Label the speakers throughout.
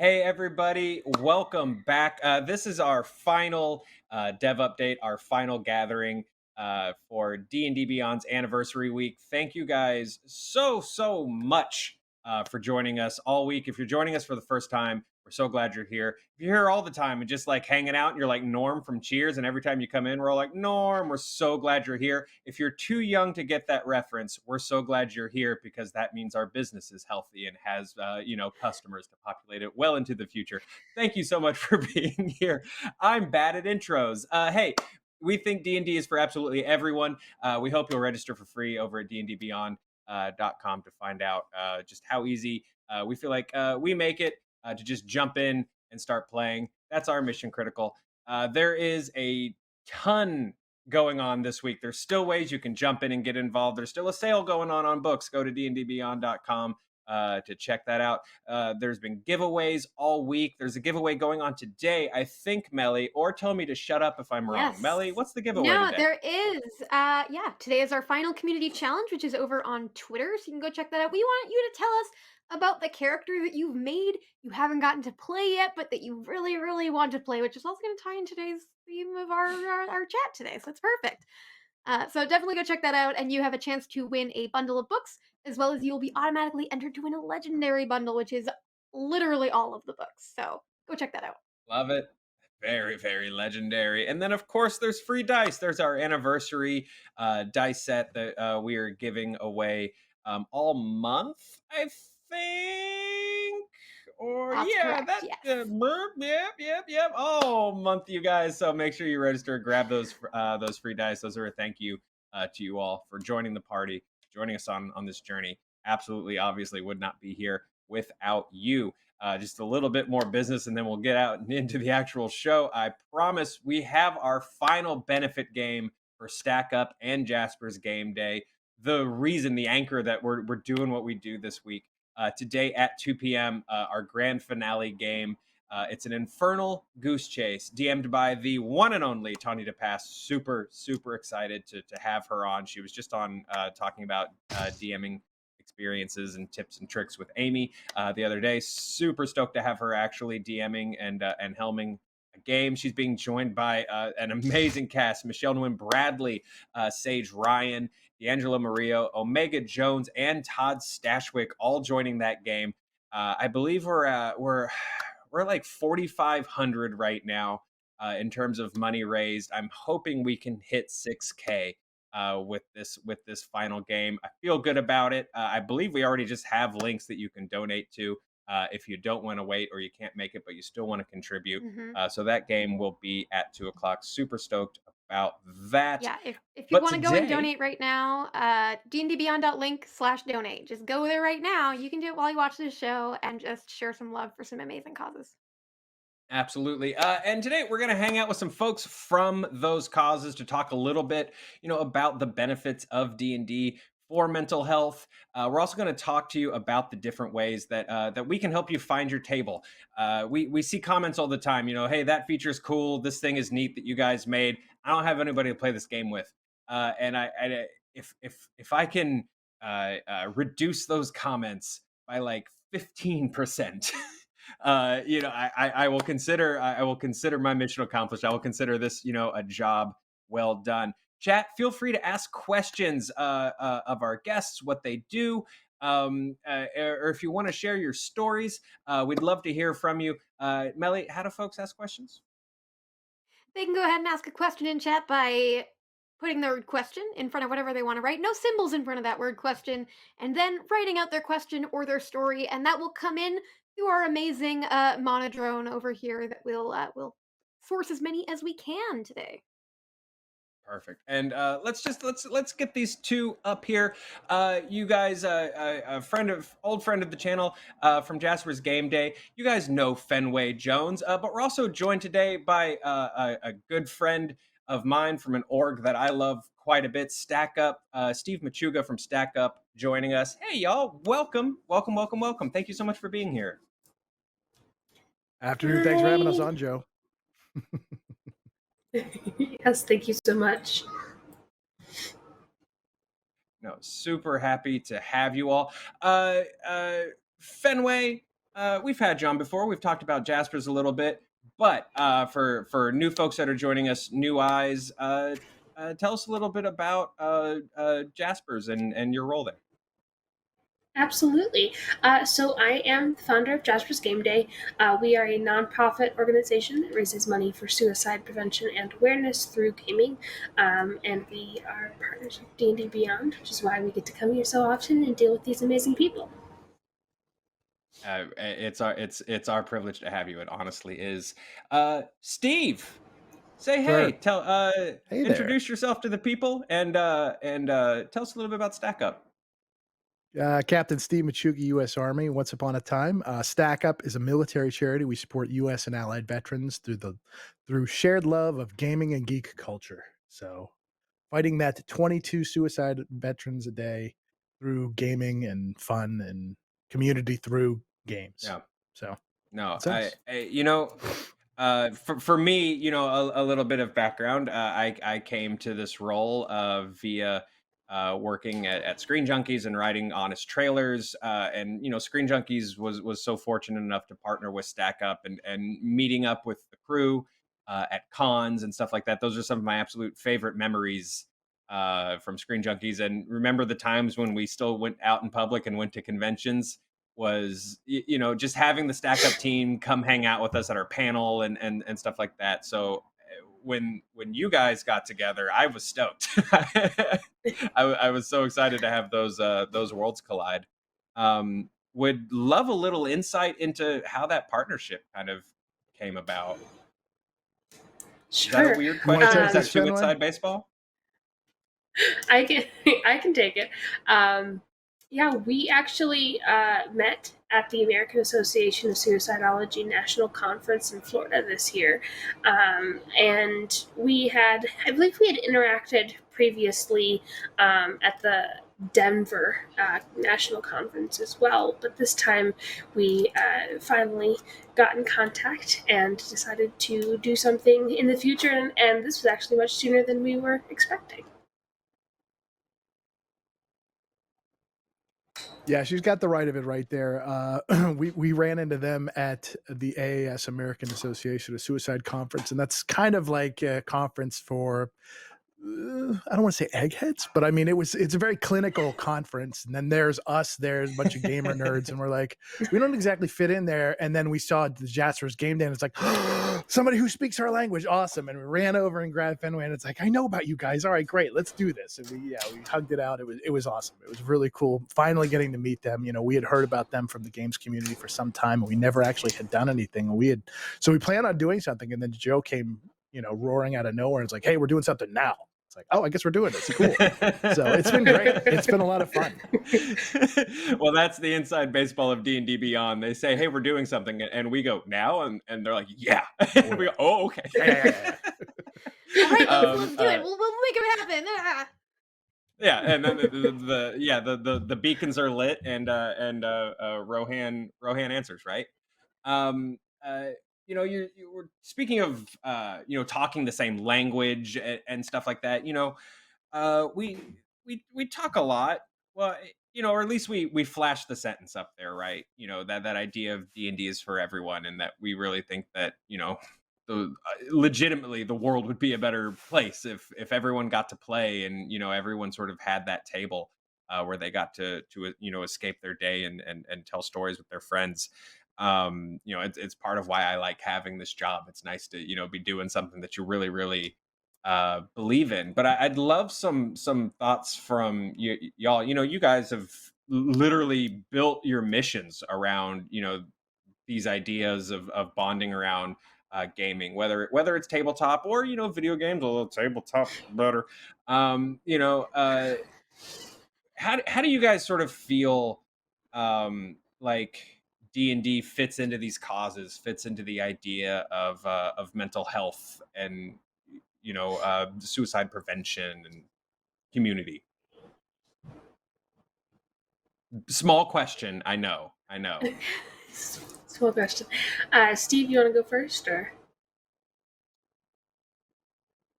Speaker 1: Hey, everybody, welcome back. This is our final dev update, our final gathering for D&D Beyond's anniversary week. Thank you guys so much for joining us all week. If you're joining us for the first time, we're so glad you're here. If you're here all the time and just like hanging out and you're like Norm from Cheers, and every time you come in, we're all like, Norm, we're so glad you're here. If you're too young to get that reference, we're so glad you're here because that means our business is healthy and has, customers to populate it well into the future. Thank you so much for being here. I'm bad at intros. Hey, we think D&D is for absolutely everyone. We hope you'll register for free over at dndbeyond.com to find out just how easy we feel like we make it to just jump in and start playing. That's our mission critical. There is a ton going on this week. There's still ways you can jump in and get involved. There's still a sale going on books. Go to dndbeyond.com to check that out. There's been giveaways all week. There's a giveaway going on today, I think, Mellie, or tell me to shut up if I'm wrong.
Speaker 2: Yes.
Speaker 1: Mellie, what's the giveaway
Speaker 2: No,
Speaker 1: today?
Speaker 2: there is. Today is our final community challenge, which is over on Twitter. So you can go check that out. We want you to tell us about the character that you've made, you haven't gotten to play yet, but that you really want to play, which is also going to tie in today's theme of our chat today. So it's perfect. So definitely go check that out, and you have a chance to win a bundle of books, as well as you will be automatically entered to win a legendary bundle, which is literally all of the books. So go check that out.
Speaker 1: Love it. Very legendary. And then, of course, there's free dice. There's our anniversary dice set that we are giving away all month, I think. Or
Speaker 2: That's
Speaker 1: yeah,
Speaker 2: correct.
Speaker 1: that
Speaker 2: Yes.
Speaker 1: yep. All month, you guys. So make sure you register, grab those free dice. Those are a thank you to you all for joining the party, joining us on this journey. Absolutely, obviously, would not be here without you. Just a little bit more business, and then we'll get out and into the actual show. I promise we have our final benefit game for Stack Up and Jasper's game day. The anchor that we're doing what we do this week. Today at 2 p.m., our grand finale game. It's an Infernal Goose Chase, DM'd by the one and only Tawny DePass. Super excited to have her on. She was just on talking about DMing experiences and tips and tricks with Amy the other day. Super stoked to have her actually DMing and helming a game. She's being joined by an amazing cast: Michelle Nguyen Bradley, Sage Ryan, D'Angelo Murillo, Omega Jones, and Todd Stashwick, all joining that game. I believe we're like 4,500 right now in terms of money raised. I'm hoping we can hit 6K with this final game. I feel good about it. I believe we already just have links that you can donate to if you don't want to wait or you can't make it, but you still want to contribute.
Speaker 2: Hmm.
Speaker 1: So that game will be at 2 o'clock. Super stoked about that.
Speaker 2: Yeah, if you
Speaker 1: But
Speaker 2: want to go and
Speaker 1: today,
Speaker 2: donate right now, dndbeyond.link/donate. Just go there right now. You can do it while you watch this show and just share some love for some amazing causes.
Speaker 1: absolutely. And today we're going to hang out with some folks from those causes to talk a little bit, about the benefits of D&D for mental health. We're also going to talk to you about the different ways that we can help you find your table. We see comments all the time, hey, that feature is cool. This thing is neat that you guys made. I don't have anybody to play this game with, and if I can reduce those comments by like 15%. I will consider my mission accomplished. I will consider this, a job well done. Chat, feel free to ask questions of our guests, what they do, or if you want to share your stories, we'd love to hear from you. Mellie, how do folks ask questions?
Speaker 2: They can go ahead and ask a question in chat by putting the word question in front of whatever they want to write. No symbols in front of that word question, and then writing out their question or their story, and that will come in through our amazing monodrone over here that will source as many as we can today.
Speaker 1: Perfect. And let's get these two up here. You guys, old friend of the channel from Jasper's Game Day. You guys know Fenway Jones, but we're also joined today by a good friend of mine from an org that I love quite a bit. Stack Up, Steve Machuga from Stack Up, joining us. Hey y'all, welcome. Thank you so much for being here.
Speaker 3: Afternoon. Thanks for having us
Speaker 4: Hi.
Speaker 3: on, Joe.
Speaker 4: Yes, thank you so much.
Speaker 1: No, super happy to have you all. Fenway, we've had John before. We've talked about Jasper's a little bit, but for new folks that are joining us, new eyes, tell us a little bit about Jasper's and your role there.
Speaker 4: Absolutely. So I am the founder of Jasper's Game Day. We are a nonprofit organization that raises money for suicide prevention and awareness through gaming, and we are partners with D&D Beyond, which is why we get to come here so often and deal with these amazing people.
Speaker 1: It's our privilege to have you. It honestly is. Steve, say
Speaker 3: Sure.
Speaker 1: hey. Tell
Speaker 3: Hey there.
Speaker 1: introduce yourself to the people and tell us a little bit about Stack Up.
Speaker 3: Captain Steve Machugi, U.S. Army. Once upon a time, Stack Up is a military charity. We support U.S. and allied veterans through shared love of gaming and geek culture. So, fighting that 22 suicide veterans a day through gaming and fun and community through games.
Speaker 1: Yeah.
Speaker 3: So,
Speaker 1: No,
Speaker 3: that's us.
Speaker 1: for me, a little bit of background. I came to this role via working at Screen Junkies and writing honest trailers. And Screen Junkies was so fortunate enough to partner with Stack Up and meeting up with the crew at cons and stuff like that. Those are some of my absolute favorite memories from Screen Junkies. And remember the times when we still went out in public and went to conventions. Was just having the Stack Up team come hang out with us at our panel and stuff like that. So when you guys got together, I was stoked. I was so excited to have those worlds collide. Would love a little insight into how that partnership kind of came about. Is that
Speaker 4: Sure.
Speaker 1: a weird
Speaker 3: You wanna
Speaker 1: question?
Speaker 3: take
Speaker 1: Is that
Speaker 3: this,
Speaker 1: too
Speaker 3: Fenway?
Speaker 1: inside baseball?
Speaker 4: I can take it. Yeah, we actually met at the American Association of Suicidology National Conference in Florida this year. And I believe we had interacted previously at the Denver National Conference as well. But this time we finally got in contact and decided to do something in the future. And this was actually much sooner than we were expecting.
Speaker 3: Yeah, she's got the right of it right there. We ran into them at the AAS, American Association of Suicide Conference, and that's kind of like a conference for I don't want to say eggheads, but I mean it's a very clinical conference. And then there's us, there's a bunch of gamer nerds, and we're like, we don't exactly fit in there. And then we saw the Jasper's Game Day, and it's like somebody who speaks our language, awesome. And we ran over and grabbed Fenway, and it's like, I know about you guys. All right, great, let's do this. And we hugged it out. It was awesome. It was really cool. Finally getting to meet them. We had heard about them from the games community for some time, and we never actually had done anything. So we planned on doing something, and then Joe came, roaring out of nowhere. And it's like, hey, we're doing something now. It's like, oh, I guess we're doing this. Cool. So it's been great. It's been a lot of fun.
Speaker 1: Well, that's the inside baseball of D&D Beyond. They say, hey, we're doing something. And we go, now? And they're like, yeah. And we go, oh, okay.
Speaker 3: Yeah.
Speaker 2: All right, let's do it. We'll make it happen. Ah.
Speaker 1: Yeah, and then the beacons are lit and Rohan answers, right? You were speaking of talking the same language and stuff like that. We talk a lot. Well, or at least we flash the sentence up there, right? That idea of D&D is for everyone, and that we really think that legitimately the world would be a better place if everyone got to play and everyone sort of had that table where they got to escape their day and tell stories with their friends. It's part of why I like having this job. It's nice to be doing something that you really believe in. But I'd love some thoughts from y'all. You guys have literally built your missions around these ideas of bonding around gaming, whether it's tabletop or video games, although tabletop better. How do you guys sort of feel like D&D fits into these causes, fits into the idea of mental health and suicide prevention and community? Small question, I know.
Speaker 4: Small question. Steve, you want to go first, or?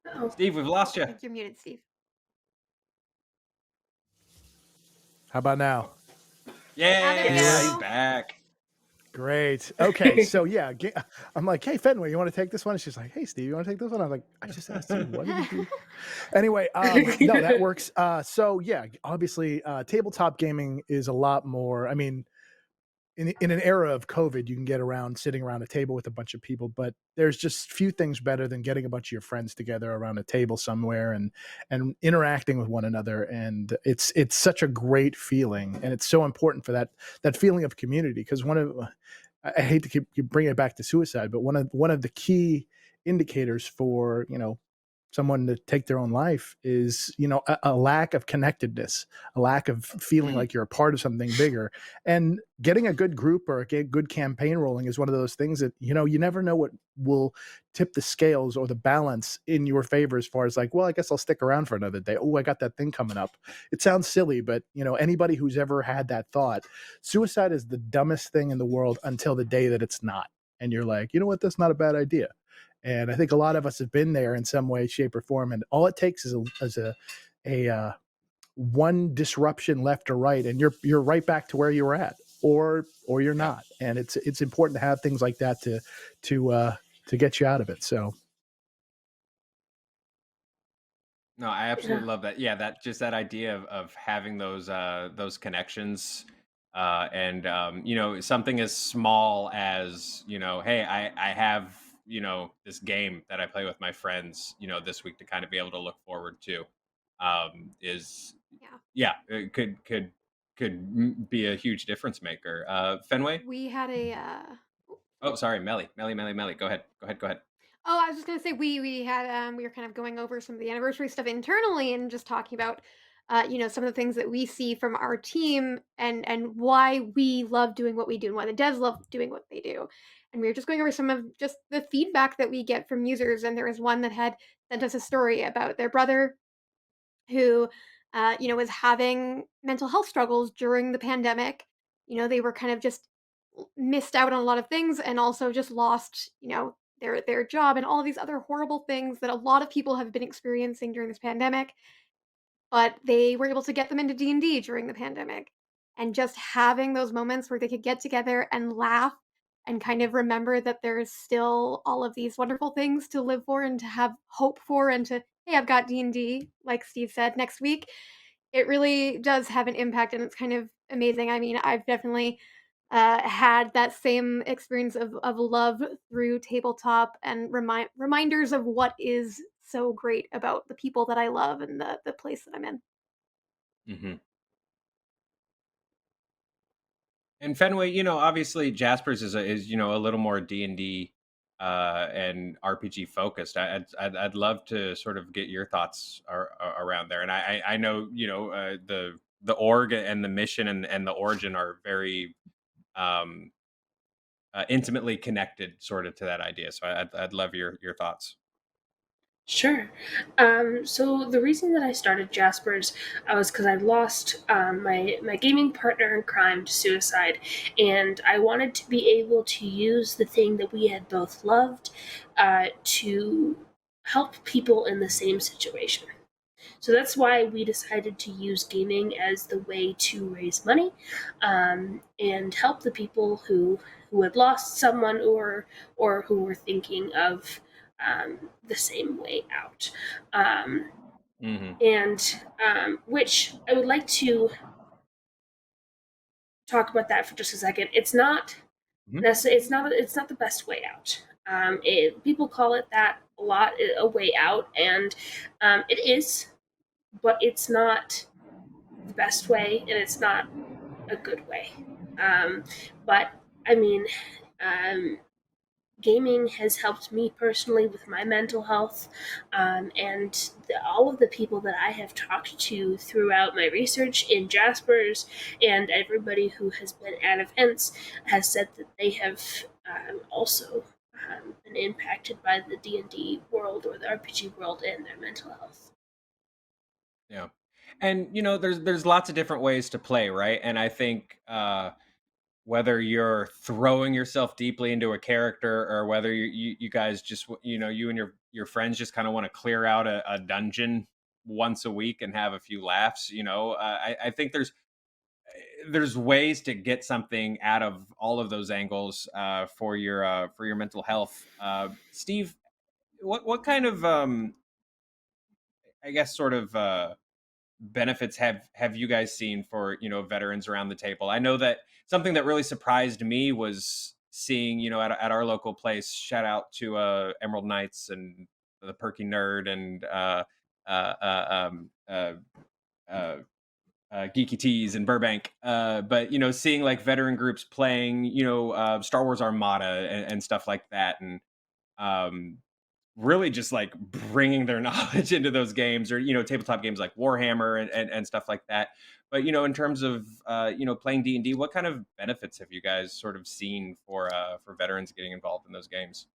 Speaker 4: Uh-oh.
Speaker 1: Steve, we've lost you.
Speaker 2: I think you're muted, Steve.
Speaker 3: How about now?
Speaker 1: Yeah,
Speaker 2: there we
Speaker 1: he's
Speaker 2: go.
Speaker 1: back.
Speaker 3: Great. Okay. So yeah, I'm like, hey Fenway, you want to take this one? And she's like, hey Steve, you want to take this one? I'm like, I just asked you. What did you? Anyway, no, that works. So yeah, obviously, tabletop gaming is a lot more. I mean, in an era of COVID, you can get around sitting around a table with a bunch of people, but there's just few things better than getting a bunch of your friends together around a table somewhere and interacting with one another. And it's such a great feeling, and it's so important for that feeling of community. Because I hate to keep bringing it back to suicide, but one of the key indicators for someone to take their own life is a lack of connectedness, a lack of feeling like you're a part of something bigger. And getting a good group or a good campaign rolling is one of those things that you never know what will tip the scales or the balance in your favor, as far as like, well, I guess I'll stick around for another day. Oh, I got that thing coming up. It sounds silly, but anybody who's ever had that thought, suicide is the dumbest thing in the world until the day that it's not, and you're like, you know what, that's not a bad idea. And I think a lot of us have been there in some way, shape, or form. And all it takes is a one disruption left or right, and you're right back to where you were at, or you're not. And it's important to have things like that to get you out of it. So
Speaker 1: No, I absolutely love that. Yeah, that idea of having those connections, and something as small as hey, I have this game that I play with my friends this week to kind of be able to look forward to, is
Speaker 2: Yeah.
Speaker 1: yeah, it could be a huge difference maker. Fenway.
Speaker 2: We had a
Speaker 1: Oh, sorry, Mellie. Go ahead.
Speaker 2: Oh, I was just gonna say we had we were kind of going over some of the anniversary stuff internally and just talking about some of the things that we see from our team and why we love doing what we do and why the devs love doing what they do. And we were just going over some of just the feedback that we get from users. And there was one that had sent us a story about their brother who was having mental health struggles during the pandemic. They were kind of just missed out on a lot of things and also just lost, their job and all these other horrible things that a lot of people have been experiencing during this pandemic, but they were able to get them into D&D during the pandemic. And just having those moments where they could get together and laugh and kind of remember that there's still all of these wonderful things to live for and to have hope for and to, hey, I've got D&D, like Steve said, next week. It really does have an impact, and it's kind of amazing. I mean, I've definitely had that same experience of love through tabletop and reminders of what is so great about the people that I love and the place that I'm in.
Speaker 1: Hmm. And Fenway, obviously Jasper's is a little more D&D and RPG focused. I'd love to sort of get your thoughts around there. And I know the org and the mission and the origin are very um, intimately connected, sort of, to that idea. So I'd love your thoughts.
Speaker 4: Sure. So the reason that I started Jasper's was because I lost my gaming partner in crime to suicide, and I wanted to be able to use the thing that we had both loved to help people in the same situation. So that's why we decided to use gaming as the way to raise money and help the people who had lost someone or who were thinking of the same way out. Um,
Speaker 1: Hmm.
Speaker 4: and which I would like to talk about that for just a second. It's not
Speaker 1: Hmm.
Speaker 4: it's not the best way out. People call it that a lot, a way out, and it is, but it's not the best way, and it's not a good way. Um, but I mean, um, gaming has helped me personally with my mental health, and all of the people that I have talked to throughout my research in Jasper's and everybody who has been at events has said that they have also been impacted by the D&D world or the RPG world and their mental health.
Speaker 1: Yeah. And there's lots of different ways to play, right? And I think whether you're throwing yourself deeply into a character, or whether you guys just you and your friends just kind of want to clear out a dungeon once a week and have a few laughs, I think there's there's ways to get something out of all of those angles for your mental health. Steve, what kind of I guess sort of benefits have you guys seen for veterans around the table? I know that something that really surprised me was seeing at our local place. Shout out to Emerald Knights and the Perky Nerd and uh, uh, um, uh, uh, Geeky Tees in Burbank. But seeing like veteran groups playing Star Wars Armada and stuff like that, and um, really just like bringing their knowledge into those games, or tabletop games like Warhammer and stuff like that. But in terms of playing D&D, what kind of benefits have you guys sort of seen for veterans getting involved in those games?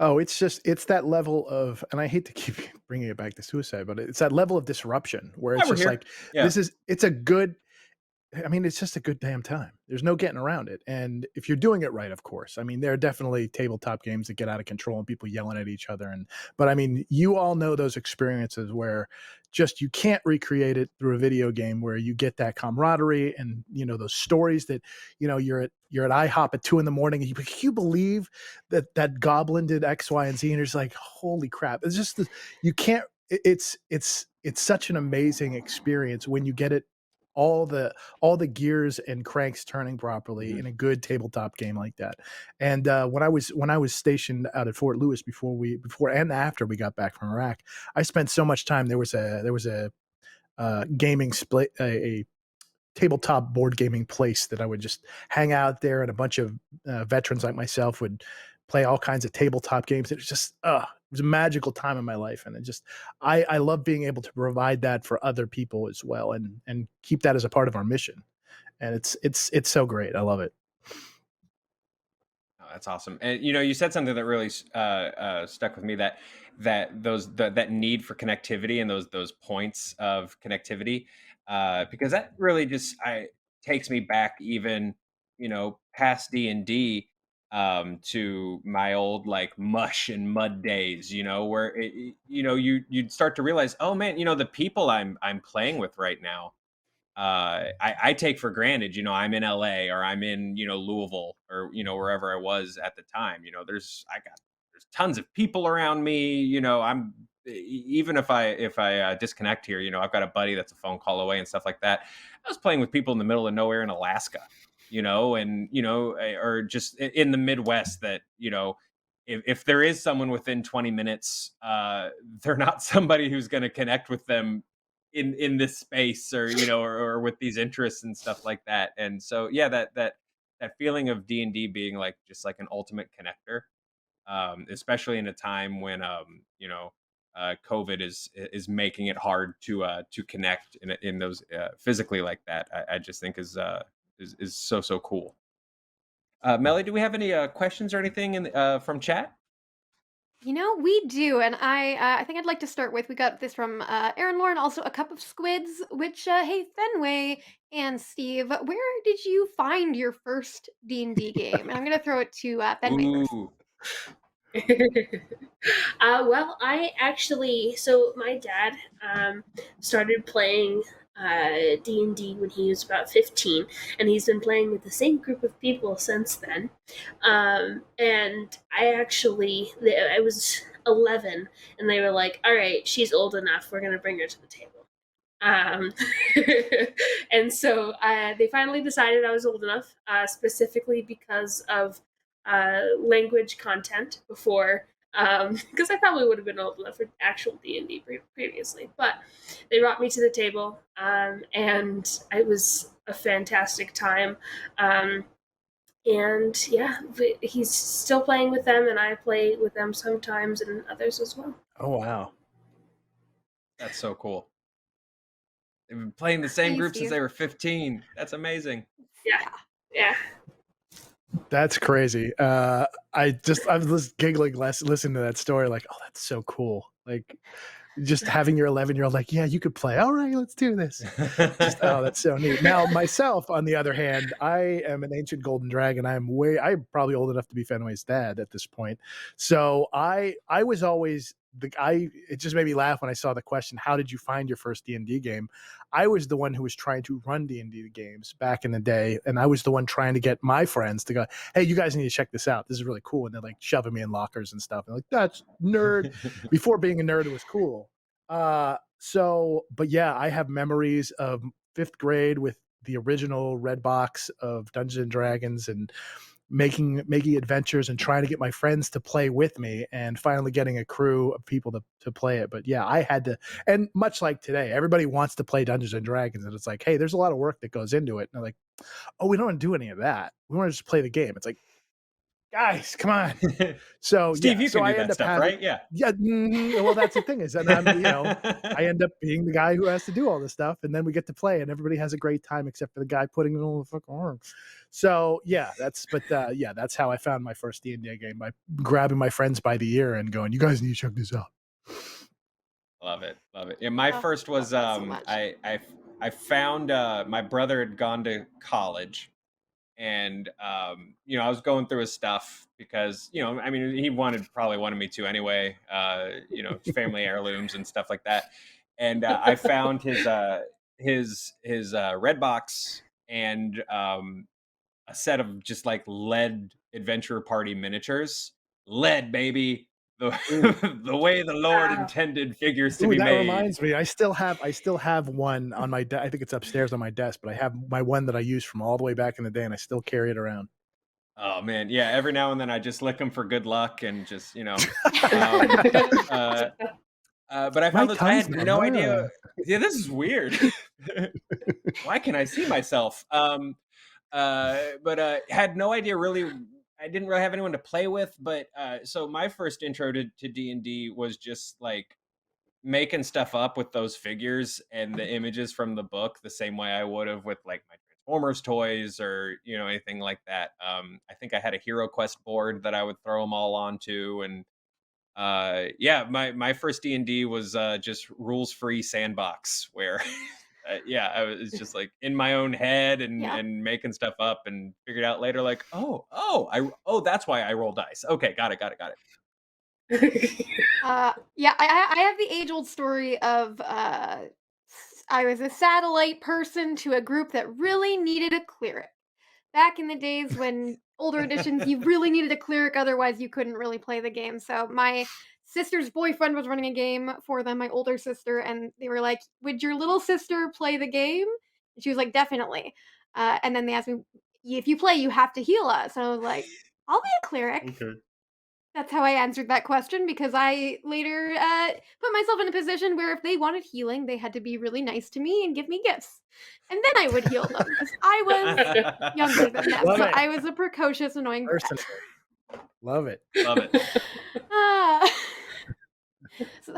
Speaker 3: Oh, it's that level of, and I hate to keep bringing it back to suicide, but it's that level of disruption where
Speaker 1: Yeah,
Speaker 3: it's
Speaker 1: we're
Speaker 3: just
Speaker 1: here.
Speaker 3: like,
Speaker 1: Yeah.
Speaker 3: it's a good, I mean, it's just a good damn time. There's no getting around it. And if you're doing it right, of course. I mean, there are definitely tabletop games that get out of control and people yelling at each other. But I mean, you all know those experiences where just you can't recreate it through a video game, where you get that camaraderie and those stories that you're at IHOP at 2 a.m. and you believe that goblin did X, Y, and Z, and you're just like, holy crap! It's just you can't. It's such an amazing experience when you get it all the gears and cranks turning properly in a good tabletop game like that. And when I was stationed out at Fort Lewis before and after we got back from Iraq, I spent so much time. There was a gaming split, a tabletop board gaming place that I would just hang out there, and a bunch of veterans like myself would play all kinds of tabletop games. It was just it was a magical time in my life, and I love being able to provide that for other people as well, and keep that as a part of our mission. And it's so great. I love it.
Speaker 1: Oh, that's awesome. And you said something that really stuck with me, that need for connectivity and those points of connectivity, because that really just takes me back even past D&D, to my old like mush and mud days, where you'd start to realize, oh man, the people I'm playing with right now, I take for granted, I'm in LA, or I'm in, Louisville, or, wherever I was at the time. There's tons of people around me, even if I disconnect here, I've got a buddy that's a phone call away and stuff like that. I was playing with people in the middle of nowhere in Alaska, and, or just in the Midwest that, if there is someone within 20 minutes, they're not somebody who's going to connect with them in this space, or or with these interests and stuff like that. And so yeah, that feeling of D&D being like just like an ultimate connector, especially in a time when COVID is making it hard to connect in those physically like that. I just think is so cool. Mellie, do we have any questions or anything from chat?
Speaker 2: We do, and I think I'd like to start with, we got this from Aaron Lauren, also a cup of squids. Which hey, Fenway and Steve, where did you find your first D&D game? And I'm gonna throw it to Fenway first.
Speaker 1: Ooh.
Speaker 4: Well, so my dad started playing D&D when he was about 15, and he's been playing with the same group of people since then. And I was 11, and they were like, all right, she's old enough, we're going to bring her to the table. And so they finally decided I was old enough, specifically because of language content before, because I probably would have been old enough for actual D&D previously. But they brought me to the table, and it was a fantastic time. And yeah, he's still playing with them, and I play with them sometimes, and others as well.
Speaker 3: Oh wow,
Speaker 1: that's so cool. They've been playing the same group since they were 15. That's amazing.
Speaker 4: Yeah.
Speaker 3: That's crazy. I was just giggling listening to that story, like, oh, that's so cool. Like, just having your 11-year-old like, yeah, you could play. All right, let's do this. Oh, that's so neat. Now, myself, on the other hand, I am an ancient golden dragon. I'm probably old enough to be Fenway's dad at this point. So I was always it just made me laugh when I saw the question, how did you find your first D&D game? I was the one who was trying to run D&D games back in the day, and I was the one trying to get my friends to go, hey, you guys need to check this out. This is really cool. And they're like shoving me in lockers and stuff. And like, that's nerd. Before being a nerd, it was cool. But yeah, I have memories of 5th grade with the original red box of Dungeons and Dragons and making adventures and trying to get my friends to play with me and finally getting a crew of people to play it. But yeah, I had to, and much like today, everybody wants to play Dungeons and Dragons, and it's like, hey, there's a lot of work that goes into it. And they're like, oh, we don't want to do any of that. We want to just play the game. It's like, guys, come on. So
Speaker 1: Steve,
Speaker 3: yeah,
Speaker 1: you
Speaker 3: so
Speaker 1: can
Speaker 3: I
Speaker 1: do
Speaker 3: end
Speaker 1: that
Speaker 3: up
Speaker 1: stuff,
Speaker 3: having,
Speaker 1: right? Yeah.
Speaker 3: yeah. Well, that's the thing is, and I'm, I end up being the guy who has to do all this stuff, and then we get to play, and everybody has a great time except for the guy putting it on the fucking arm. So yeah, that's how I found my first D&D game, by grabbing my friends by the ear and going, "You guys need to check this out."
Speaker 1: Love it. Yeah, my first was
Speaker 2: love that so much.
Speaker 1: I found my brother had gone to college, and I was going through his stuff because I mean he probably wanted me to anyway, family heirlooms and stuff like that, and I found his red box and a set of just like lead adventure party miniatures. Lead, baby. The way the Lord
Speaker 4: Wow.
Speaker 1: intended figures to
Speaker 3: Ooh,
Speaker 1: be
Speaker 3: that
Speaker 1: made.
Speaker 3: reminds me, I still have one on my I think it's upstairs on my desk, but I have my one that I used from all the way back in the day, and I still carry it around.
Speaker 1: Oh man, yeah. Every now and then I just lick them for good luck and just but I
Speaker 3: My
Speaker 1: found this. I
Speaker 3: tongue's
Speaker 1: had
Speaker 3: numb.
Speaker 1: no idea. Yeah, this is weird. Why can I see myself? But had no idea really. I didn't really have anyone to play with. But so my first intro to D&D was just like making stuff up with those figures and the images from the book, the same way I would have with like my Transformers toys or anything like that. I think I had a Hero Quest board that I would throw them all onto, and yeah, my first D&D was just rules free sandbox where I was just like in my own head and
Speaker 2: Yeah.
Speaker 1: and making stuff up, and figured out later like that's why I roll dice. Okay, got it.
Speaker 2: Yeah, I have the age-old story of I was a satellite person to a group that really needed a cleric. Back in the days when older editions, you really needed a cleric, otherwise you couldn't really play the game. So my sister's boyfriend was running a game for them, my older sister, and they were like, "Would your little sister play the game?" And she was like, "Definitely." And then they asked me, "If you play, you have to heal us." And I was like, "I'll be a cleric."
Speaker 1: Okay.
Speaker 2: That's how I answered that question because I later put myself in a position where if they wanted healing, they had to be really nice to me and give me gifts. And then I would heal them because I was younger than them.
Speaker 3: Love
Speaker 2: So
Speaker 3: it.
Speaker 2: I was a precocious, annoying brat.
Speaker 3: Personally, love it.
Speaker 1: Love it.
Speaker 2: Ah. So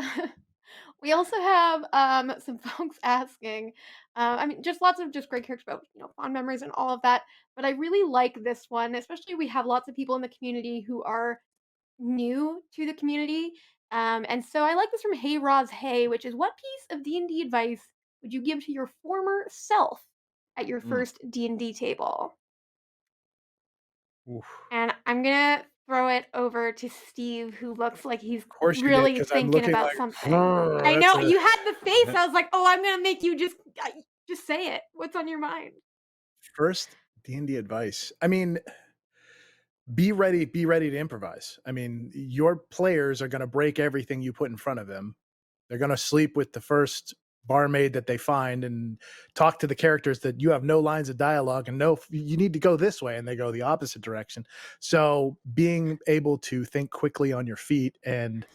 Speaker 2: we also have some folks asking, I mean, just lots of just great characters about, fond memories and all of that. But I really like this one, especially we have lots of people in the community who are new to the community. And so I like this from Hey Roz Hey, which is what piece of D&D advice would you give to your former self at your first D&D table?
Speaker 3: Oof.
Speaker 2: And I'm gonna throw it over to Steve, who looks like he's
Speaker 3: Of course you did,
Speaker 2: really
Speaker 3: 'cause I'm
Speaker 2: thinking
Speaker 3: looking
Speaker 2: about
Speaker 3: like,
Speaker 2: something.
Speaker 3: "Grr,"
Speaker 2: I know
Speaker 3: that's a-
Speaker 2: you had the face. I was like, oh, I'm gonna make you just say it. What's on your mind?
Speaker 3: First D&D advice. I mean, be ready to improvise. I mean, your players are going to break everything you put in front of them. They're going to sleep with the first barmaid that they find and talk to the characters that you have no lines of dialogue and no, you need to go this way, and they go the opposite direction. So being able to think quickly on your feet, and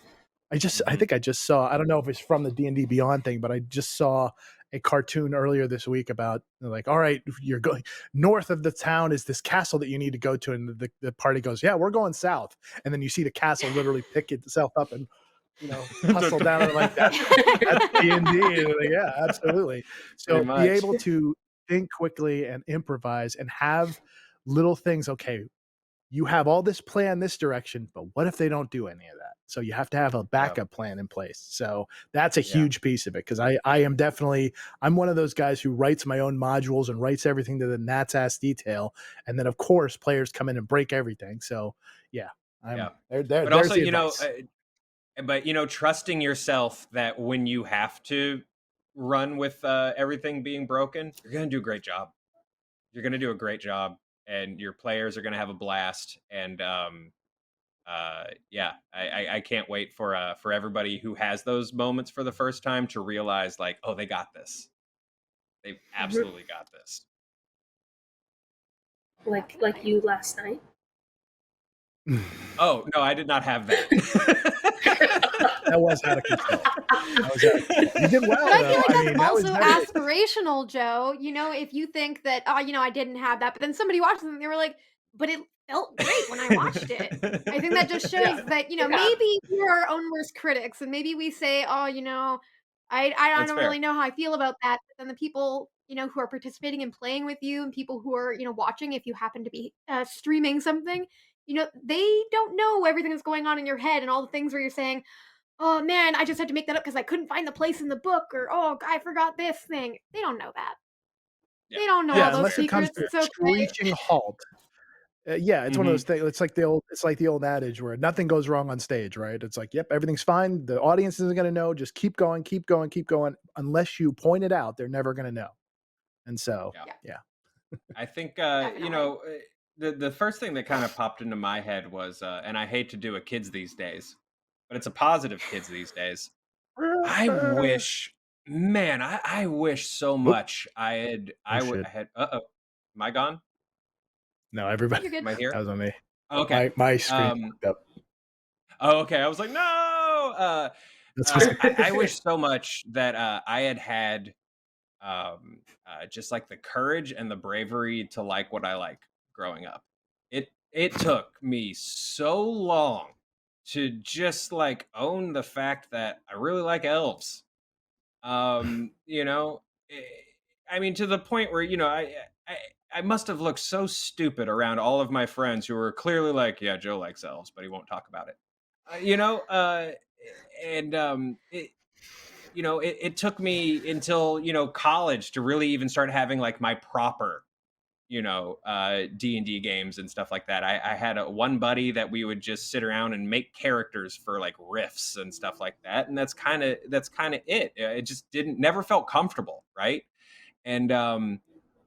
Speaker 3: I think I just saw, I don't know if it's from the D&D Beyond thing, but I just saw a cartoon earlier this week about like, all right, you're going north of the town is this castle that you need to go to. And the party goes, yeah, we're going south. And then you see the castle literally pick itself up and, hustle down. And like, that's D&D. Like, yeah, absolutely. So be able to think quickly and improvise and have little things. Okay, you have all this plan this direction, but what if they don't do any of that? So you have to have a backup plan in place. So that's a huge piece of it, because I'm one of those guys who writes my own modules and writes everything to the gnat's ass detail. And then of course players come in and break everything. So yeah,
Speaker 1: but
Speaker 3: there's
Speaker 1: also,
Speaker 3: the advice.
Speaker 1: but trusting yourself that when you have to run with everything being broken, you're gonna do a great job. You're gonna do a great job, and your players are gonna have a blast. And yeah, I can't wait for everybody who has those moments for the first time to realize, like, oh, they got this. They've
Speaker 4: Mhm.
Speaker 1: absolutely got this.
Speaker 4: Like you last night.
Speaker 1: Oh no, I did not have that.
Speaker 3: That was out of control. That was out of control. You did well,
Speaker 2: But I feel
Speaker 3: though.
Speaker 2: like
Speaker 3: I
Speaker 2: that's
Speaker 3: mean, that was
Speaker 2: also
Speaker 3: never.
Speaker 2: aspirational, Joe. If you think that, oh, I didn't have that, but then somebody watched it and they were like, but it felt great when I watched it. I think that just
Speaker 4: Yeah.
Speaker 2: shows that,
Speaker 4: Yeah.
Speaker 2: maybe we're our own worst critics and maybe we say, oh, I
Speaker 1: That's
Speaker 2: don't
Speaker 1: fair.
Speaker 2: really know how I feel about that. But then the people, who are participating and playing with you and people who are, watching, if you happen to be streaming something, they don't know everything that's going on in your head and all the things where you're saying, "Oh, man, I just had to make that up because I couldn't find the place in the book," or, "Oh, I forgot this thing." They don't know that.
Speaker 1: Yeah.
Speaker 2: They don't know
Speaker 3: Yeah,
Speaker 2: all those
Speaker 3: unless it comes
Speaker 2: secrets.
Speaker 3: to a
Speaker 2: It's okay.
Speaker 3: screeching halt. Yeah, it's one of
Speaker 1: Hmm.
Speaker 3: those things. It's like the old adage where nothing goes wrong on stage, right? It's like, yep, everything's fine. The audience isn't going to know. Just keep going, keep going, keep going. Unless you point it out, they're never going to know. And so,
Speaker 1: Yeah.
Speaker 2: Yeah,
Speaker 3: yeah.
Speaker 1: I think
Speaker 2: definitely.
Speaker 1: the first thing that kind of popped into my head was, and I hate to do a kids these days, but it's a positive kids these days. I wish, man, I wish so
Speaker 3: Oop.
Speaker 1: much
Speaker 3: Oh shit.
Speaker 1: I had. Am I gone?
Speaker 3: No, everybody.
Speaker 2: You're good.
Speaker 1: Am I
Speaker 3: That
Speaker 1: here?
Speaker 3: was on me.
Speaker 1: Okay.
Speaker 3: My screen
Speaker 1: Um.
Speaker 3: fucked up.
Speaker 1: Oh, okay. I was like, no.
Speaker 3: That's was
Speaker 1: I wish so much that I had just like the courage and the bravery to like what I like growing up. It took me so long to just like own the fact that I really like elves. Um, you know, eh, I mean, to the point where I I must have looked so stupid around all of my friends who were clearly like, yeah, Joe likes elves, but he won't talk about it. You know, and it took me until college to really even start having like my proper D&D games and stuff like that. I had one buddy that we would just sit around and make characters for like riffs and stuff like that, and that's kind of it. It just didn't never felt comfortable, right? And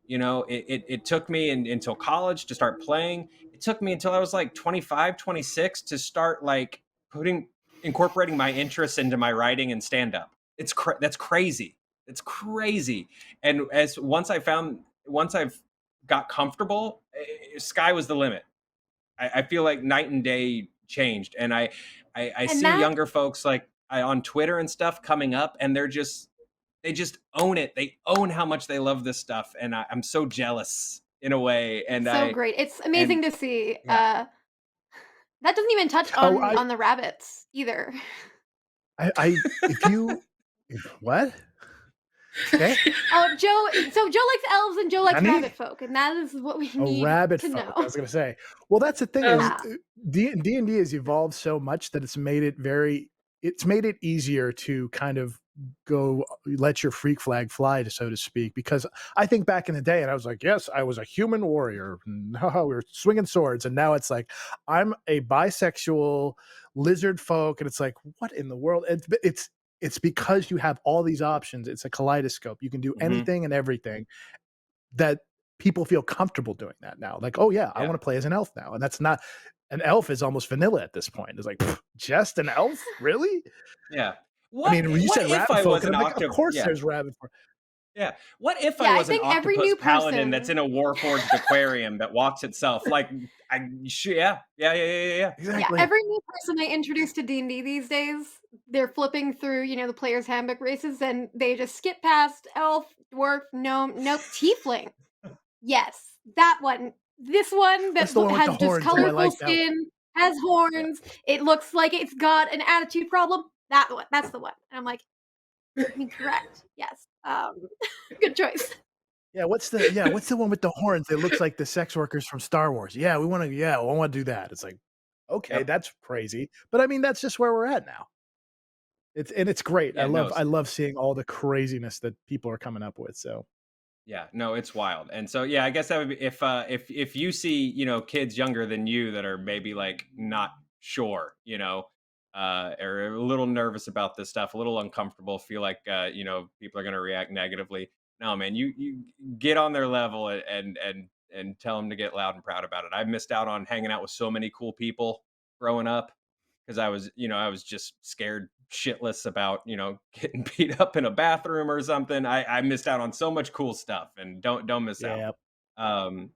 Speaker 1: it took me until college to start playing. It took me until I was like 25, 26 to start like putting incorporating my interests into my writing and stand up. That's crazy. It's crazy. And as once I've got comfortable, sky was the limit. I feel like night and day changed. And I
Speaker 2: And
Speaker 1: see
Speaker 2: that
Speaker 1: younger folks like on Twitter and stuff coming up, and they just own it. They own how much they love this stuff, and I'm so jealous in a way.
Speaker 2: it's
Speaker 1: And
Speaker 2: so
Speaker 1: I
Speaker 2: great. It's
Speaker 1: and
Speaker 2: amazing to see.
Speaker 1: yeah,
Speaker 2: That doesn't even touch
Speaker 3: oh
Speaker 2: on the rabbits either.
Speaker 3: I if you what? Okay.
Speaker 2: Oh, Joe likes elves and Joe likes
Speaker 3: Honey?
Speaker 2: rabbit folk, and that is what we
Speaker 3: Oh,
Speaker 2: need
Speaker 3: rabbit
Speaker 2: to
Speaker 3: folk. I
Speaker 2: know.
Speaker 3: was gonna say. Well, that's the thing is
Speaker 4: Um,
Speaker 2: Yeah.
Speaker 3: D&D has evolved so much that it's made it easier to kind of go let your freak flag fly, so to speak. Because I think back in the day, and I was like, yes, I was a human warrior. And, we were swinging swords, and now it's like I'm a bisexual lizard folk, and it's like, what in the world? It's because you have all these options. It's a kaleidoscope. You can do
Speaker 1: hmm
Speaker 3: anything and everything that people feel comfortable doing that now. Like, oh yeah, I
Speaker 1: yeah,
Speaker 3: want to play as an elf now, and that's not an elf is almost vanilla at this point. It's like just an elf, really?
Speaker 1: yeah.
Speaker 3: I mean, you
Speaker 1: What
Speaker 3: said
Speaker 1: if
Speaker 3: rabbit
Speaker 1: I
Speaker 3: folk,
Speaker 1: was
Speaker 3: and
Speaker 1: an
Speaker 3: I'm like, of
Speaker 1: octopus?
Speaker 3: course
Speaker 1: Yeah,
Speaker 3: there's rabbit folk.
Speaker 1: yeah. What if I
Speaker 2: Yeah, I
Speaker 1: was an
Speaker 2: think every
Speaker 1: octopus
Speaker 2: new
Speaker 1: paladin that's
Speaker 2: person
Speaker 1: in a warforged aquarium that walks itself? Like, yeah.
Speaker 2: Yeah,
Speaker 3: Exactly.
Speaker 2: every new person I introduce to D&D these days, they're flipping through, the player's handbook races, and they just skip past elf, dwarf, gnome, nope, tiefling. Yes, that one. This one
Speaker 3: That's
Speaker 2: that
Speaker 3: the one with the
Speaker 2: has just
Speaker 3: horns. Oh, I
Speaker 2: colorful
Speaker 3: like that one.
Speaker 2: skin, has
Speaker 1: Yeah.
Speaker 2: horns, it looks like it's got an attitude problem. That one, that's the one. And I'm like, correct. Yes. Good choice.
Speaker 3: What's the one with the horns? It looks like the sex workers from Star Wars. Yeah, we want to do that. It's like, okay,
Speaker 1: Yep.
Speaker 3: that's crazy. But I mean, that's just where we're at now. It's great.
Speaker 1: Yeah. No.
Speaker 3: I love seeing all the craziness that people are coming up with. So
Speaker 1: Yeah, no, it's wild. And so yeah, I guess that would be if you see, kids younger than you that are maybe like not sure, are a little nervous about this stuff, a little uncomfortable, feel like people are going to react negatively. No, man, you get on their level and tell them to get loud and proud about it. I missed out on hanging out with so many cool people growing up because I was just scared shitless about getting beat up in a bathroom or something. I missed out on so much cool stuff, and don't miss out.
Speaker 3: Yeah.
Speaker 1: Um,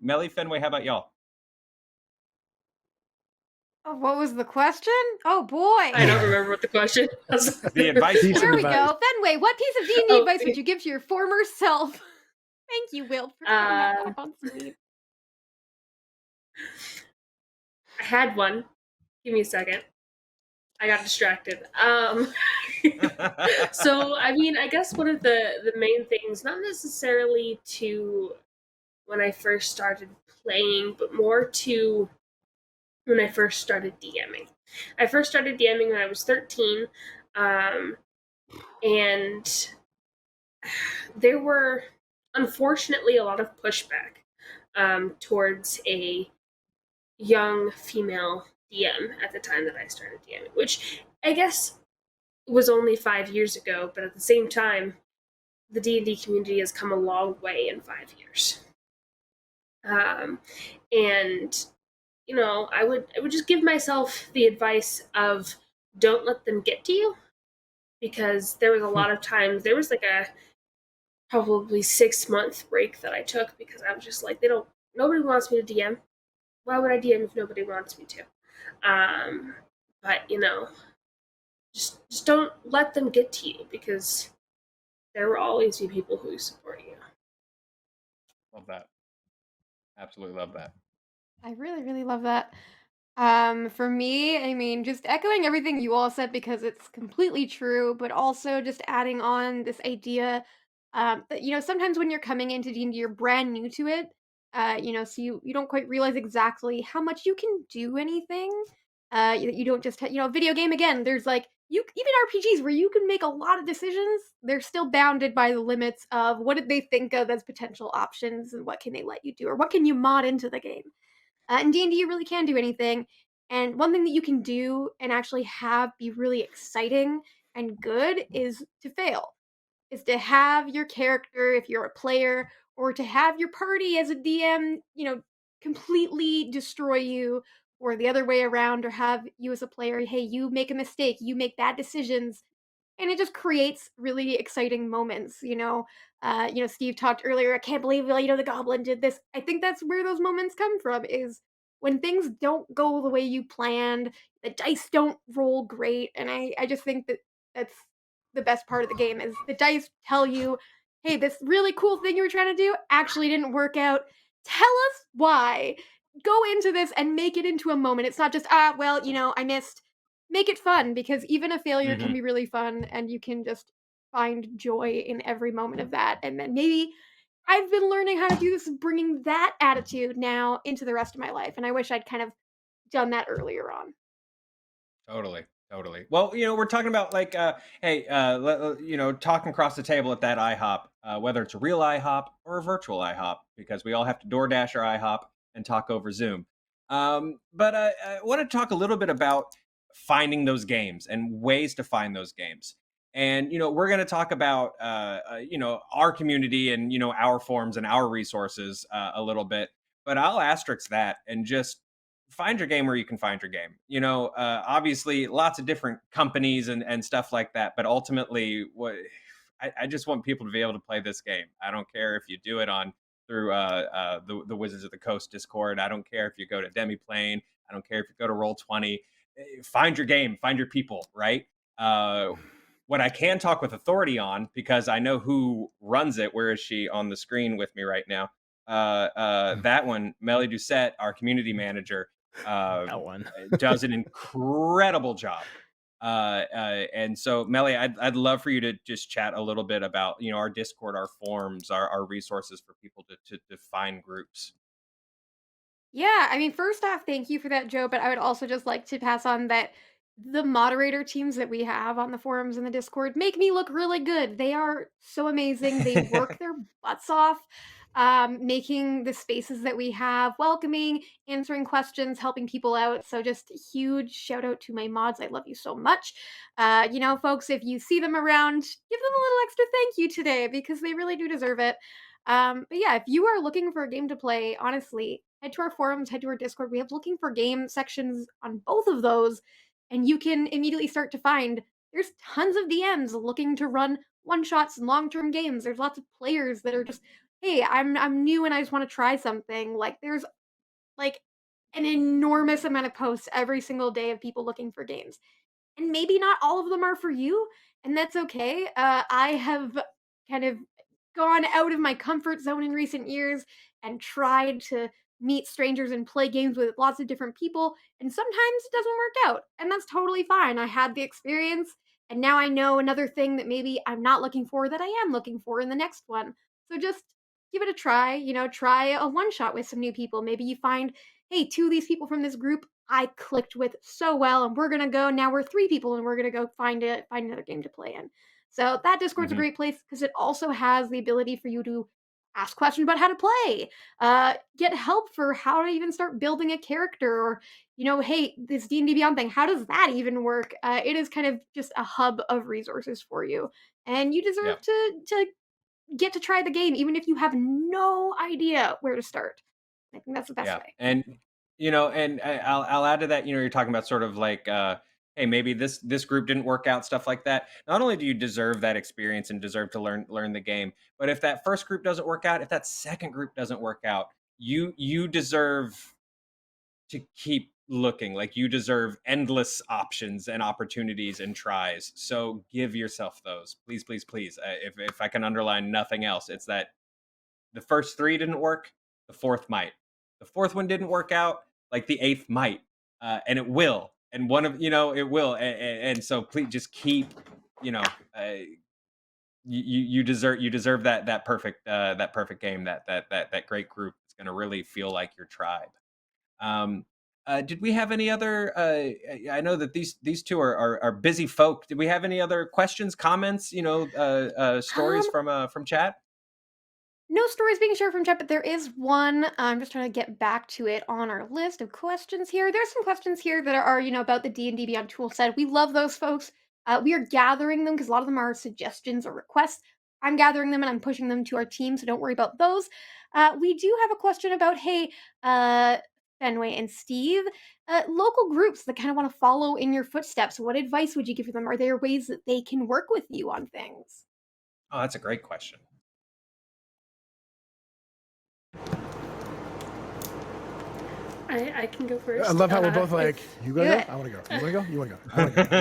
Speaker 1: Mellie, Fenway, how about y'all?
Speaker 2: Oh, what was the question? Oh
Speaker 4: I
Speaker 2: boy.
Speaker 4: don't remember what the question was.
Speaker 1: The advice
Speaker 3: Decent
Speaker 2: There
Speaker 1: for
Speaker 2: we
Speaker 3: advice.
Speaker 2: go. Fenway, what piece of D&D
Speaker 4: Oh,
Speaker 2: advice would you give to your former self? Thank you, Will, for putting that back
Speaker 4: um,
Speaker 2: on screen.
Speaker 4: I had one. Give me a second. I got distracted. So I mean, I guess one of the main things, not necessarily to when I first started playing, but more to when I first started DMing. I first started DMing when I was 13, and there were unfortunately a lot of pushback towards a young female DM at the time that I started DMing, which I guess was only 5 years ago, but at the same time, the D&D community has come a long way in 5 years. And I would just give myself the advice of don't let them get to you, because there was a lot of times there was like a probably 6 month break that I took because I was just like nobody wants me to DM. Why would I DM if nobody wants me to? But just don't let them get to you, because there will always be people who support you.
Speaker 1: Love that. Absolutely love that.
Speaker 2: I really, really love that. For me, I mean, just echoing everything you all said because it's completely true, but also just adding on this idea that sometimes when you're coming into D&D, you're brand new to it. So you don't quite realize exactly how much you can do anything. You don't just video game again. There's like you even RPGs where you can make a lot of decisions. They're still bounded by the limits of what did they think of as potential options and what can they let you do or what can you mod into the game. In D&D, you really can do anything. And one thing that you can do and actually have be really exciting and good is to fail. Is to have your character, if you're a player, or to have your party as a DM, completely destroy you, or the other way around, or have you as a player, hey, you make a mistake, you make bad decisions, and it just creates really exciting moments, Steve talked earlier, I can't believe, the goblin did this. I think that's where those moments come from is when things don't go the way you planned, the dice don't roll great, and I just think that that's the best part of the game is the dice tell you, "Hey, this really cool thing you were trying to do actually didn't work out. Tell us why. Go into this and make it into a moment." It's not just, well, I missed. Make it fun because even a failure can
Speaker 1: Hmm.
Speaker 2: be really fun and you can just find joy in every moment of that. And then maybe I've been learning how to do this, bringing that attitude now into the rest of my life. And I wish I'd kind of done that earlier on.
Speaker 1: Totally, totally. Well, we're talking about like, hey, talking across the table at that IHOP, whether it's a real IHOP or a virtual IHOP, because we all have to DoorDash our IHOP and talk over Zoom. But I want to talk a little bit about finding those games and ways to find those games. And we're going to talk about our community and our forums and our resources a little bit. But I'll asterisk that and just find your game where you can find your game. Obviously, lots of different companies and stuff like that. But ultimately, what I just want people to be able to play this game. I don't care if you do it on through the Wizards of the Coast Discord. I don't care if you go to Demiplane. I don't care if you go to Roll20. Find your game. Find your people. Right. What I can talk with authority on, because I know who runs it. Where is she on the screen with me right now? That one, Mellie Doucette, our community manager,
Speaker 3: That one.
Speaker 1: does an incredible job. And so, Mellie, I'd love for you to just chat a little bit about our Discord, our forums, our resources for people to find groups.
Speaker 2: Yeah, I mean, first off, thank you for that, Joe. But I would also just like to pass on that the moderator teams that we have on the forums and the Discord make me look really good. They are so amazing. They work their butts off. making the spaces that we have welcoming, answering questions, helping people out. So just a huge shout out to my mods. I love you so much. Folks, if you see them around, give them a little extra thank you today because they really do deserve it. But yeah, if you are looking for a game to play, honestly, head to our forums, head to our Discord. We have looking for game sections on both of those, and you can immediately start to find there's tons of DMs looking to run one shots and long term games. There's lots of players that are just, hey, I'm new and I just want to try something. Like there's like an enormous amount of posts every single day of people looking for games. And maybe not all of them are for you, and that's okay. I have kind of gone out of my comfort zone in recent years and tried to meet strangers and play games with lots of different people, and sometimes it doesn't work out, and that's totally fine. I had the experience, and now I know another thing that maybe I'm not looking for that I am looking for in the next one. So just give it a try, try a one shot with some new people. Maybe you find, hey, two of these people from this group I clicked with so well, and we're gonna go. Now we're three people, and we're gonna go find another game to play in. So that Discord's a
Speaker 1: Mhm.
Speaker 2: great place because it also has the ability for you to ask questions about how to play, get help for how to even start building a character, or hey, this D&D Beyond thing, how does that even work? It is kind of just a hub of resources for you, and you
Speaker 1: Yeah.
Speaker 2: deserve to get to try the game, even if you have no idea where to start. I think that's the best
Speaker 1: Yeah,
Speaker 2: way.
Speaker 1: and I'll add to that. You're talking about sort of like, hey, maybe this group didn't work out, stuff like that. Not only do you deserve that experience and deserve to learn the game, but if that first group doesn't work out, if that second group doesn't work out, you deserve to keep looking. Like you deserve endless options and opportunities and tries. So give yourself those, please, please, please. If I can underline nothing else, it's that the first three didn't work, the fourth might. The fourth one didn't work out, like the eighth might, and it will. And one of it will. And so please just keep, you know, you deserve that perfect game, that great group. It's going to really feel like your tribe. Um, did we have any other? I know that these two are busy folk. Did we have any other questions, comments? Stories
Speaker 2: Um,
Speaker 1: from chat?
Speaker 2: No stories being shared from chat, but there is one. I'm just trying to get back to it on our list of questions here. There's some questions here that are, about the D&D Beyond tool set. We love those folks. We are gathering them because a lot of them are suggestions or requests. I'm gathering them and I'm pushing them to our team, so don't worry about those. We do have a question about, hey, Fenway and Steve, local groups that kind of want to follow in your footsteps. What advice would you give them? Are there ways that they can work with you on things?
Speaker 1: Oh, that's a great question.
Speaker 4: I can go first.
Speaker 3: I love how we're both like,
Speaker 4: If-
Speaker 3: you gonna
Speaker 2: Do
Speaker 3: go?
Speaker 2: it.
Speaker 3: I want to go. You want to go? You want to go? I want to go.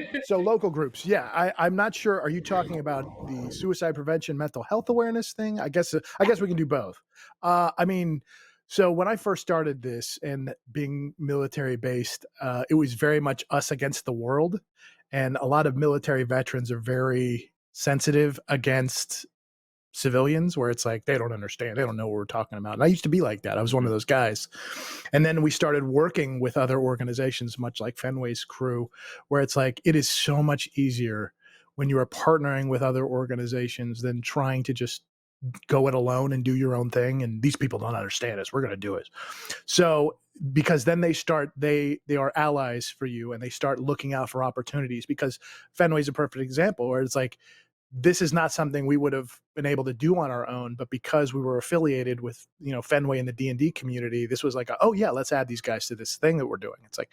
Speaker 3: You go? So local groups, yeah. I'm not sure. Are you talking about the suicide prevention, mental health awareness thing? I guess we can do both. I mean, so when I first started this and being military based, it was very much us against the world, and a lot of military veterans are very sensitive against civilians, where it's like they don't understand, they don't know what we're talking about. And I used to be like that. I was one of those guys. And then we started working with other organizations, much like Fenway's crew, where it's like it is so much easier when you are partnering with other organizations than trying to just go it alone and do your own thing. And these people don't understand us, we're going to do it. So because then they are allies for you, and they start looking out for opportunities. Because Fenway's a perfect example where it's like, this is not something we would have been able to do on our own, but because we were affiliated with, Fenway in the D&D community, this was like, oh yeah, let's add these guys to this thing that we're doing. It's like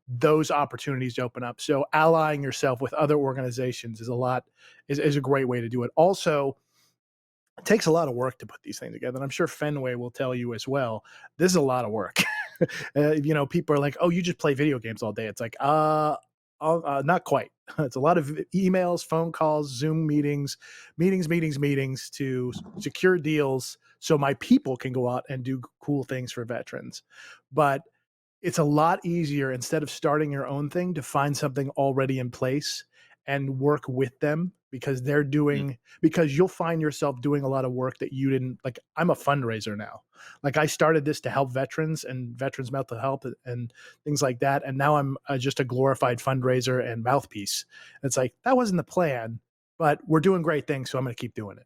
Speaker 3: those opportunities open up. So allying yourself with other organizations is a great way to do it. Also, it takes a lot of work to put these things together. And I'm sure Fenway will tell you as well. This is a lot of work. People are like, oh, you just play video games all day. It's like, not quite. It's a lot of emails, phone calls, Zoom meetings to secure deals so my people can go out and do cool things for veterans. But it's a lot easier, instead of starting your own thing, to find something already in place and work with them, because because you'll find yourself doing a lot of work that you didn't like. I'm a fundraiser now. Like, I started this to help veterans and veterans mental health and things like that. And now I'm just a glorified fundraiser and mouthpiece. It's like, that wasn't the plan, but we're doing great things, so I'm going to keep doing it.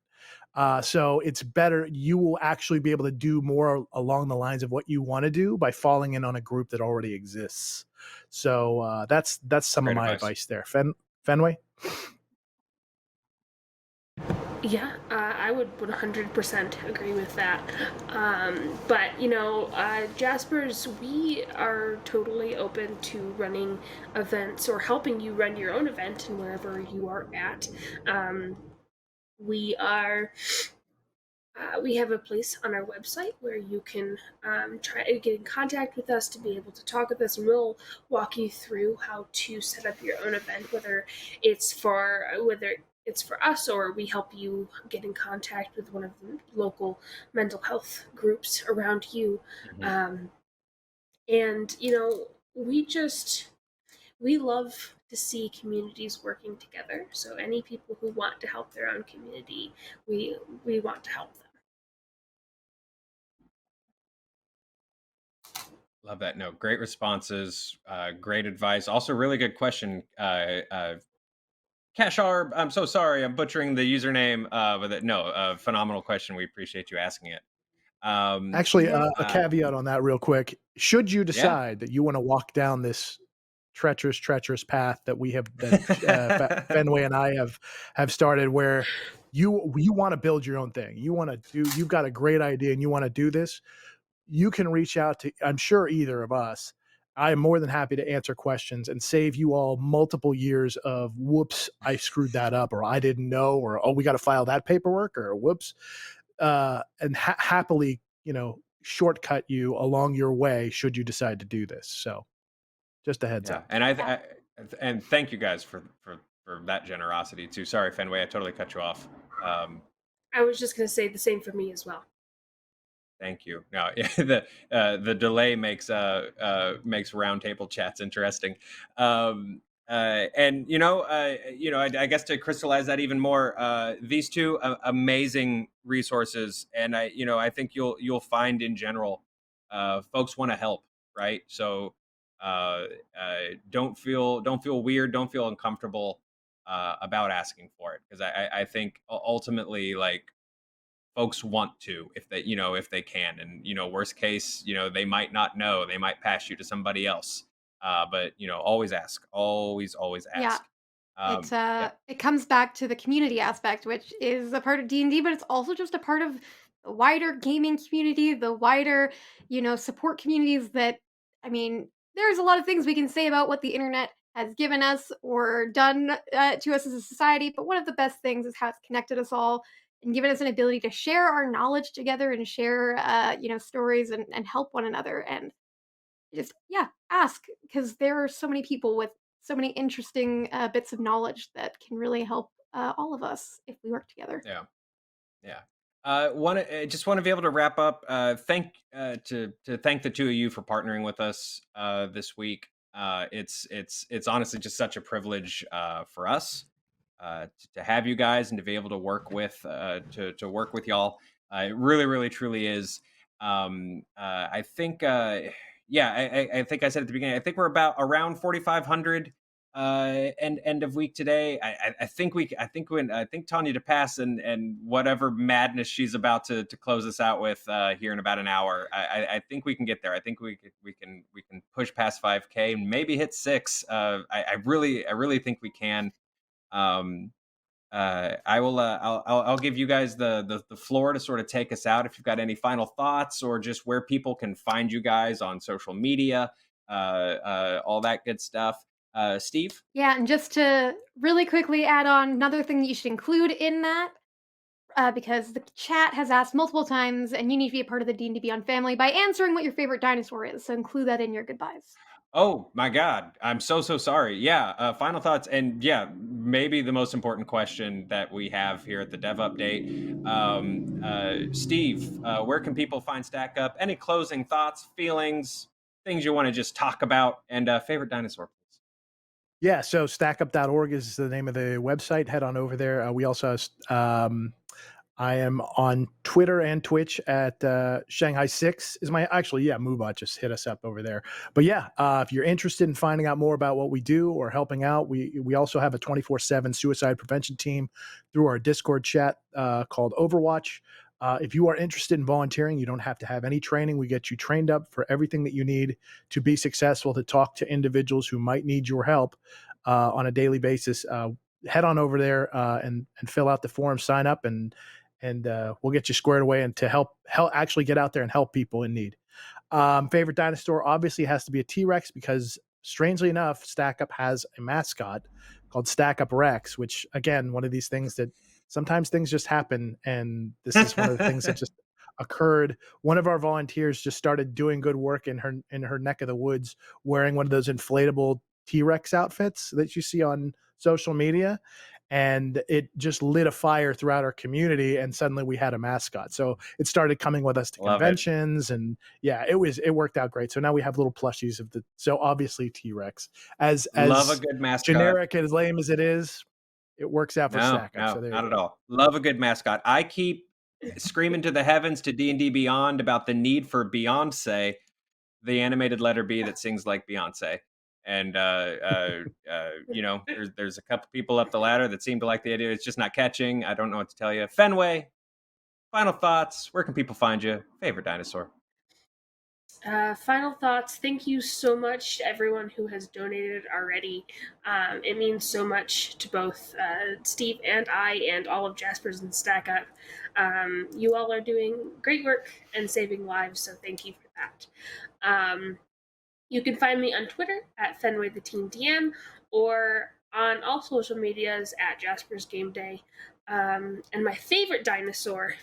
Speaker 3: So it's better. You will actually be able to do more along the lines of what you want to do by falling in on a group that already exists. So that's some of
Speaker 1: Great
Speaker 3: my
Speaker 1: advice.
Speaker 3: advice there. Fenway.
Speaker 4: Yeah, I would 100% agree with that. But, Jaspers, we are totally open to running events or helping you run your own event and wherever you are at. We are. We have a place on our website where you can try to get in contact with us to be able to talk with us, and we'll walk you through how to set up your own event, whether it's for us or we help you get in contact with one of the local mental health groups around you.
Speaker 1: Mhm.
Speaker 4: And we love to see communities working together. So any people who want to help their own community, we want to help them.
Speaker 1: Love that. No, great responses, great advice. Also, really good question. Kashar, I'm so sorry, I'm butchering the username, no, phenomenal question. We appreciate you asking it. Um,
Speaker 3: Actually,
Speaker 2: Mhm.
Speaker 3: a
Speaker 1: uh,
Speaker 3: caveat on that, real quick. Should you
Speaker 1: yeah.
Speaker 3: decide that you want to walk down this treacherous path that we have, that Fenway and I have started, where you want to build your own thing, you've got a great idea and you want to do this, you can reach out to, I'm sure, either of us. I am more than happy to answer questions and save you all multiple years of whoops, I screwed that up, or I didn't know, or oh, we got to file that paperwork, or whoops, and happily, shortcut you along your way should you decide to do this. So just a heads
Speaker 1: Yeah,
Speaker 3: up.
Speaker 1: and
Speaker 2: Yeah.
Speaker 1: and thank you guys for that generosity too. Sorry, Fenway, I totally cut you off. Um,
Speaker 4: I was just going to say the same for me as well.
Speaker 1: Thank you. No, the delay makes roundtable chats interesting. And I guess to crystallize that even more, these two amazing resources, and I think you'll find in general, folks want to help, right? So don't feel weird, don't feel uncomfortable about asking for it, because I think ultimately, like, folks want to, if they can, and worst case, they might not know, they might pass you to somebody else, but always ask, always
Speaker 2: Yeah.
Speaker 1: ask. Yeah.
Speaker 2: It comes back to the community aspect, which is a part of D&D, but it's also just a part of the wider gaming community, the wider, support communities that I mean, there's a lot of things we can say about what the internet has given us or done to us as a society, but one of the best things is how it's connected us all and given us an ability to share our knowledge together and share stories and help one another. And just, yeah, ask, because there are so many people with so many interesting bits of knowledge that can really help all of us if we work together.
Speaker 1: Yeah. Yeah. Just want to be able to wrap up. To thank the two of you for partnering with us this week. It's honestly just such a privilege for us to have you guys and to be able to work to work with y'all. It really, really, truly is. I think, yeah, I think I said at the beginning, I think we're about around 4,500 end of week today. I think Tanya to pass and whatever madness she's about to close us out with here in about an hour. I think we can get there. I think we can push past 5K and maybe hit 6. I really think we can. Um, I will. I'll give you guys the floor to sort of take us out. If you've got any final thoughts, or just where people can find you guys on social media, all that good stuff. Steve.
Speaker 2: Yeah, and just to really quickly add on, another thing that you should include in that, because the chat has asked multiple times, and you need to be a part of the D&D Beyond family by answering what your favorite dinosaur is. So include that in your goodbyes.
Speaker 1: Oh my God, I'm so sorry. Yeah, final thoughts, and yeah, maybe the most important question that we have here at the Dev Update. Steve, where can people find Stack Up? Any closing thoughts, feelings, things you want to just talk about, and favorite dinosaur, please.
Speaker 3: Yeah, so stackup.org is the name of the website. Head on over there. We also have I am on Twitter and Twitch at Shanghai 6 is my Moobot just hit us up over there. But yeah, if you're interested in finding out more about what we do or helping out, we also have a 24/7 suicide prevention team through our Discord chat called Overwatch. If you are interested in volunteering, you don't have to have any training. We get you trained up for everything that you need to be successful, to talk to individuals who might need your help on a daily basis. Head on over there and fill out the form, sign up, and we'll get you squared away and to help actually get out there and help people in need. Favorite dinosaur obviously has to be a T-Rex because, strangely enough, Stack Up has a mascot called Stack Up Rex, which, again, one of these things that sometimes things just happen, and this is one of the things that just occurred. One of our volunteers just started doing good work in her neck of the woods, wearing one of those inflatable T-Rex outfits that you see on social media, and it just lit a fire throughout our community, and suddenly we had a mascot. So it started coming with us to conventions, and yeah, it worked out great. So now we have little plushies of so obviously T-Rex, as
Speaker 1: love a good mascot.
Speaker 3: Generic and as lame as it is, it works out for Stack Up.
Speaker 1: No, so not at all. Love a good mascot. I keep screaming to the heavens to D&D Beyond about the need for Beyonce, the animated letter B that sings like Beyonce. And there's a couple people up the ladder that seem to like the idea. It's just not catching. I don't know what to tell you. Fenway, final thoughts. Where can people find you? Favorite dinosaur?
Speaker 4: Final thoughts. Thank you so much to everyone who has donated already. It means so much to both Steve and I and all of Jasper's and Stack Up. You all are doing great work and saving lives, so thank you for that. You can find me on Twitter at Fenway the Team DM or on all social medias at Jasper's Game Day. And my favorite dinosaur,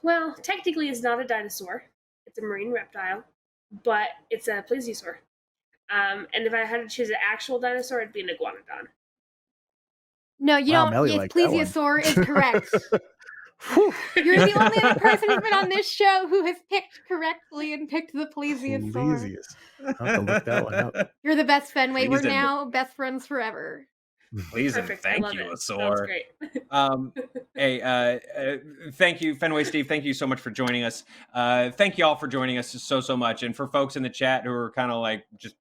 Speaker 4: well, technically it's not a dinosaur. It's a marine reptile, but it's a plesiosaur. And if I had to choose an actual dinosaur, it'd be an iguanodon.
Speaker 2: No, you don't. Plesiosaur is correct. You're the only other person who's been on this show who has picked correctly and picked the plesiosaur.
Speaker 3: I'll have to look that one up.
Speaker 2: You're the best, Fenway. We're now best friends forever.
Speaker 1: Please and thank you, Asaur. Thank you, Fenway Steve. Thank you so much for joining us. Thank you all for joining us so much. And for folks in the chat who are kind of like, just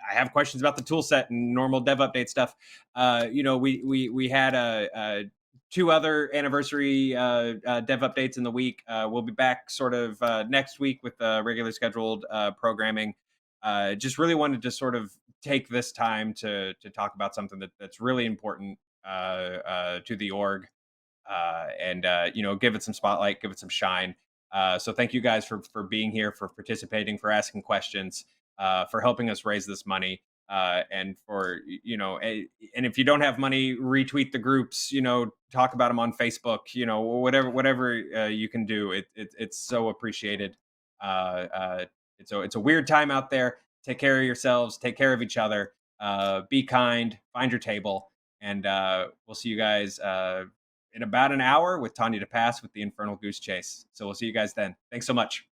Speaker 1: I have questions about the tool set and normal dev update stuff. We had 2 other anniversary dev updates in the week. We'll be back sort of next week with regular scheduled programming. Just really wanted to sort of take this time to talk about something that's really important to the org, and give it some spotlight, give it some shine. So thank you guys for being here, for participating, for asking questions, for helping us raise this money. And for, and if you don't have money, retweet the groups, talk about them on Facebook, whatever you can do. It's so appreciated. It's a weird time out there. Take care of yourselves, take care of each other, be kind, find your table, and we'll see you guys in about an hour with Tanya to Pass with the Infernal Goose Chase. So we'll see you guys then. Thanks so much.